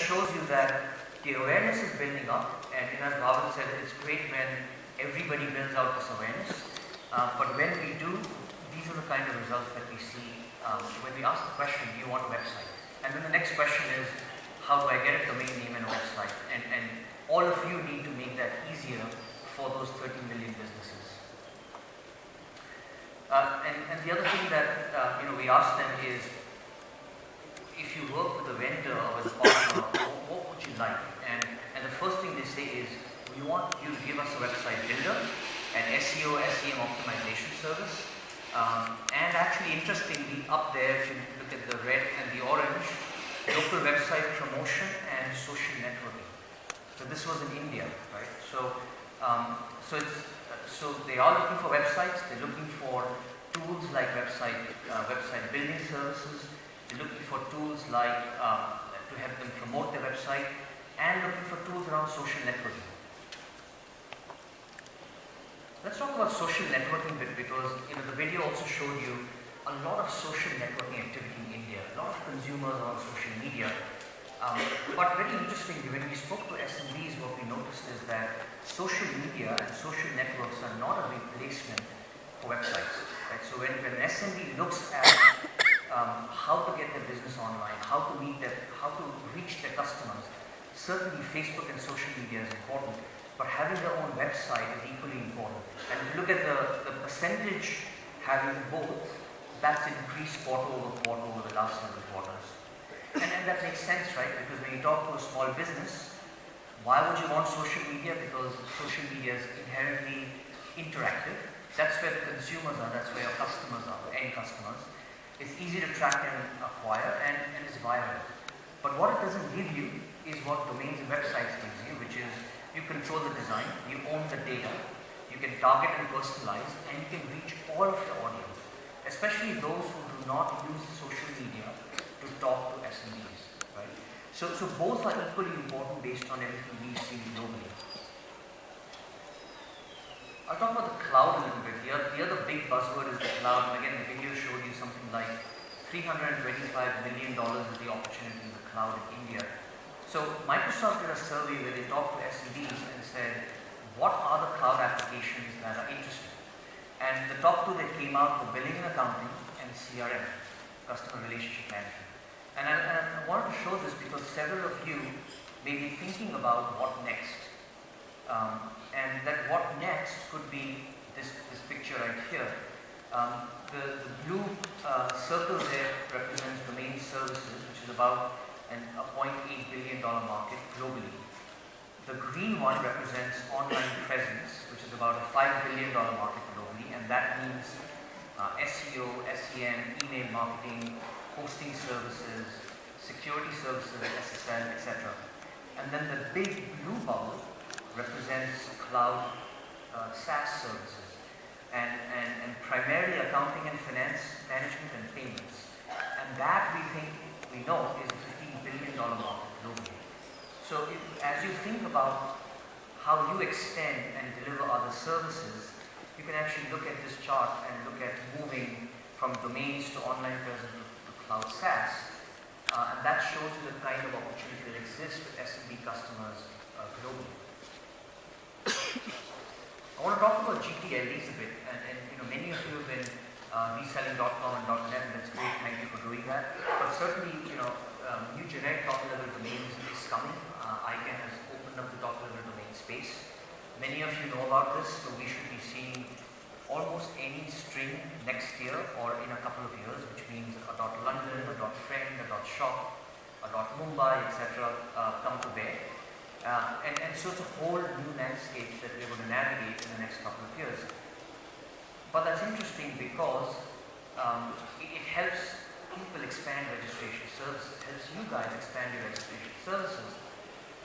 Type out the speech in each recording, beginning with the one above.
shows you that the awareness is building up, and as Bhavan said, it's great when everybody builds out this awareness. But when we do, these are the kind of results that we see when we ask the question, do you want a website? And then the next question is, how do I get a domain name and a website? And all of you need to make that easier for those 30 million businesses. And the other thing that we ask them is, if you work with a vendor or with a partner, what would you like? And the first thing they say is, we want you to give us a website builder, an SEO, SEM optimization service, and actually interestingly up there, if you look at the red and the orange, local website promotion and social networking. So this was in India, right? So they are looking for websites. They're looking for tools like website building services. They're looking for tools like to help them promote their website, and looking for tools around social networking. Let's talk about social networking a bit, because the video also showed you a lot of social networking activity in India. A lot of consumers are on social media. But very interestingly, when we spoke to SMBs, what we noticed is that social media and social networks are not a replacement for websites. Right? So when an SMB looks at how to get their business online, how to reach their customers, certainly Facebook and social media is important, but having their own website is equally important. And if you look at the percentage having both, that's increased quarter over the last several quarters. And that makes sense, right? Because when you talk to a small business, why would you want social media? Because social media is inherently interactive. That's where the consumers are, that's where your customers are, the end customers. It's easy to track and acquire, and it's viral. But what it doesn't give you is what domains and websites gives you, which is you control the design, you own the data, you can target and personalize, and you can reach all of your audience, especially those who do not use social media to talk to SMBs, right? So both are equally important based on everything we've seen globally. I'll talk about the cloud a little bit. The other big buzzword is the cloud, and again the video showed you something like $325 million is the opportunity in the cloud in India. So Microsoft did a survey where they talked to SMBs and said, what are the cloud applications that are interesting? And the top two that came out were billing and accounting and CRM, customer relationship management. And I wanted to show this because several of you may be thinking about what next. And that what next could be this picture right here. The blue circle there represents domain services, which is about a $0.8 billion market globally. The green one represents online presence, which is about a $5 billion market globally, and that means SEO, SEM, email marketing, hosting services, security services, SSL, etc. And then the big blue bubble represents cloud SaaS services, and primarily accounting and finance management and payments. And that we know is a $15 billion market globally. So as you think about how you extend and deliver other services, you can actually look at this chart and look at moving from domains to online presence to cloud SaaS. And that shows you the kind of opportunity that exists with SMB customers globally. I want to talk about GTLDs a bit, and many of you have been reselling.com and .net, and that's great, thank you for doing that. But certainly, new generic top-level domains is coming. ICANN has opened up the top-level domain space. Many of you know about this, so we should be seeing almost any string next year or in a couple of years, which means a .london, a .friend, a .shop, a .mumbai, etc. Come to bear. And so it's a whole new landscape that we're going to navigate in the next couple of years. But that's interesting because it helps people expand registration services, helps you guys expand your registration services.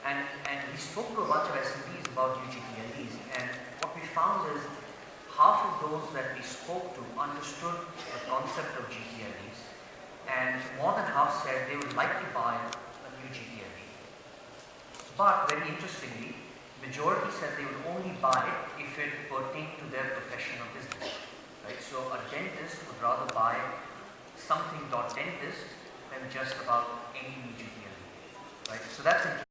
And we spoke to a bunch of SMBs about UGTLDs, and what we found is half of those that we spoke to understood the concept of GTLDs, and more than half said they would like to buy a new GTLD. But very interestingly, majority said they would only buy it if it pertained to their profession or business. Right? So a dentist would rather buy something .dentist than just about any new GTLD. right? So that's interesting.